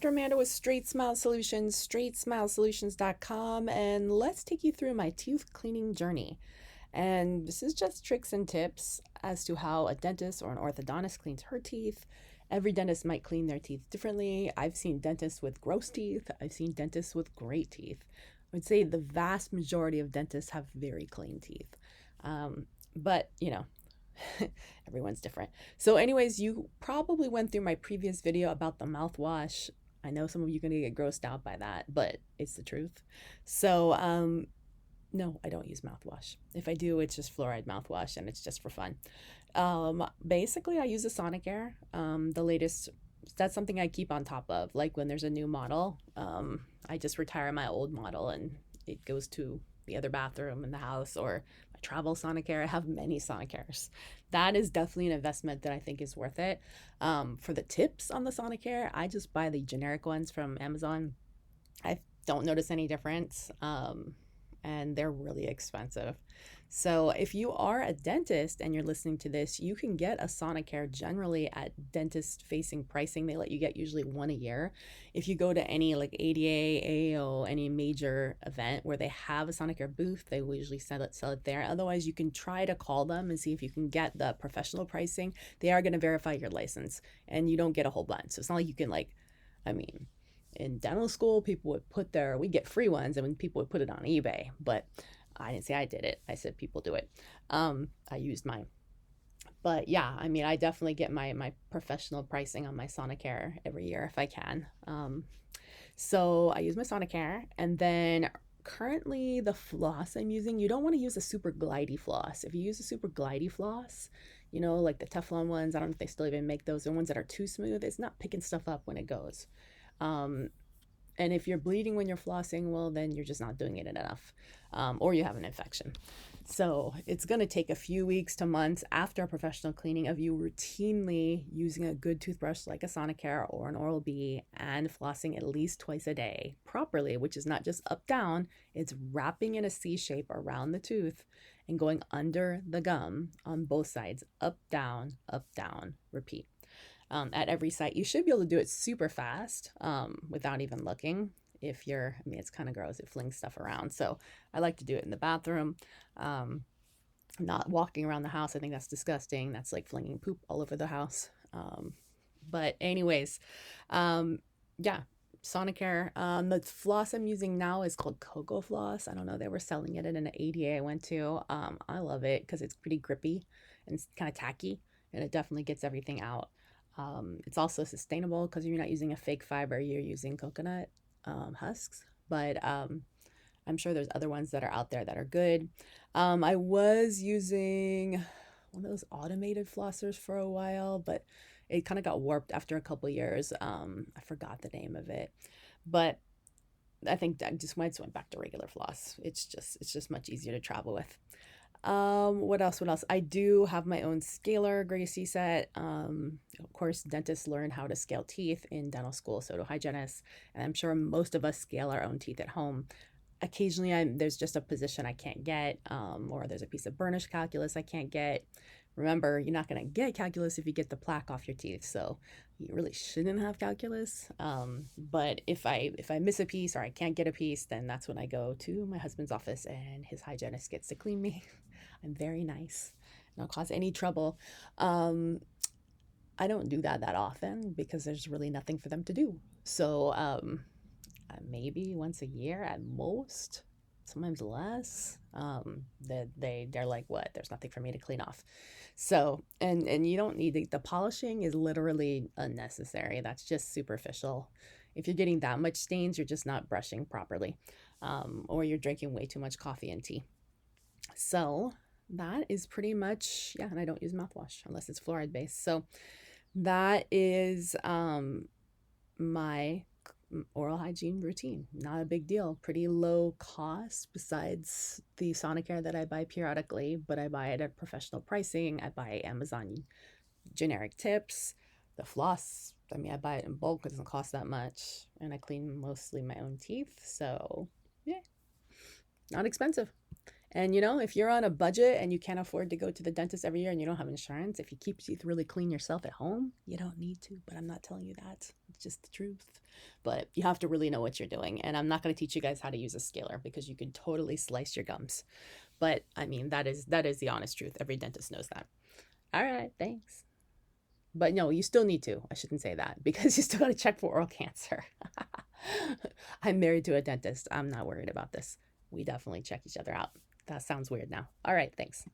Dr. Amanda with Straightsmile Solutions, straightsmilesolutions.com, and let's take you through my tooth cleaning journey. And this is just tricks and tips as to how a dentist or an orthodontist cleans her teeth. Every dentist might clean their teeth differently. I've seen dentists with gross teeth. I've seen dentists with great teeth. I would say the vast majority of dentists have very clean teeth. But, everyone's different. So anyways, you probably went through my previous video about the mouthwash. I know some of you are going to get grossed out by that, but it's the truth. So, no, I don't use mouthwash. If I do, it's just fluoride mouthwash and it's just for fun. Basically, I use a Sonicare. The latest, that's something I keep on top of. Like when there's a new model, I just retire my old model and it goes to the other bathroom in the house, or my travel Sonicare. I have many Sonicares. That is definitely an investment that I think is worth it. For the tips on the Sonicare, I just buy the generic ones from Amazon. I don't notice any difference. And they're really expensive. So if you are a dentist and you're listening to this, you can get a Sonicare generally at dentist facing pricing. They let you get usually one a year. If you go to any like ADA, AO, any major event where they have a Sonicare booth, they will usually sell it there. Otherwise, you can try to call them and see if you can get the professional pricing. They are going to verify your license and you don't get a whole bunch. So it's not like you can in dental school, we get free ones, and when people would put it on eBay, but I didn't say I did it. I said people do it. I used mine. But yeah, I definitely get my professional pricing on my Sonicare every year if I can. So I use my Sonicare, and then currently the floss I'm using, you don't want to use a super glidey floss. If you use a super glidey floss, like the Teflon ones, I don't know if they still even make those, the ones that are too smooth, it's not picking stuff up when it goes. And if you're bleeding when you're flossing, well, then you're just not doing it enough, or you have an infection. So it's going to take a few weeks to months after a professional cleaning of you routinely using a good toothbrush like a Sonicare or an Oral-B and flossing at least twice a day properly, which is not just up down, it's wrapping in a C shape around the tooth and going under the gum on both sides, up, down, repeat. At every site. You should be able to do it super fast without even looking. It's kind of gross. It flings stuff around. So I like to do it in the bathroom, not walking around the house. I think that's disgusting. That's like flinging poop all over the house. But anyways, yeah, Sonicare. The floss I'm using now is called Cocoa Floss. I don't know. They were selling it in an ADA I went to. I love it because it's pretty grippy and it's kind of tacky, and it definitely gets everything out. It's also sustainable because you're not using a fake fiber, you're using coconut husks. But I'm sure there's other ones that are out there that are good. I was using one of those automated flossers for a while, but it kind of got warped after a couple years. I forgot the name of it, but I think I just went back to regular floss. It's just much easier to travel with. What else? I do have my own scaler Gracie set. Of course, dentists learn how to scale teeth in dental school, so do hygienists. And I'm sure most of us scale our own teeth at home. Occasionally, there's just a position I can't get, or there's a piece of burnish calculus I can't get. Remember, you're not going to get calculus if you get the plaque off your teeth, so you really shouldn't have calculus. But if I miss a piece or I can't get a piece, then that's when I go to my husband's office and his hygienist gets to clean me. I'm very nice. I don't cause any trouble. I don't do that often because there's really nothing for them to do. So maybe once a year at most, sometimes less. They're like, what? There's nothing for me to clean off. So and you don't need the polishing is literally unnecessary. That's just superficial. If you're getting that much stains, you're just not brushing properly, or you're drinking way too much coffee and tea. So that is pretty much, yeah, and I don't use mouthwash unless it's fluoride based. So that is my oral hygiene routine. Not a big deal. Pretty low cost besides the Sonicare that I buy periodically, but I buy it at professional pricing. I buy Amazon generic tips. The floss, I buy it in bulk. It doesn't cost that much. And I clean mostly my own teeth. So yeah, not expensive. And if you're on a budget and you can't afford to go to the dentist every year and you don't have insurance, if you keep your teeth really clean yourself at home, you don't need to. But I'm not telling you that. just the truth. But you have to really know what you're doing. And I'm not going to teach you guys how to use a scaler because you can totally slice your gums. But I mean, that is the honest truth. Every dentist knows that. All right, thanks. But no, you still need to. I shouldn't say that because you still got to check for oral cancer. I'm married to a dentist. I'm not worried about this. We definitely check each other out. That sounds weird now. All right, thanks.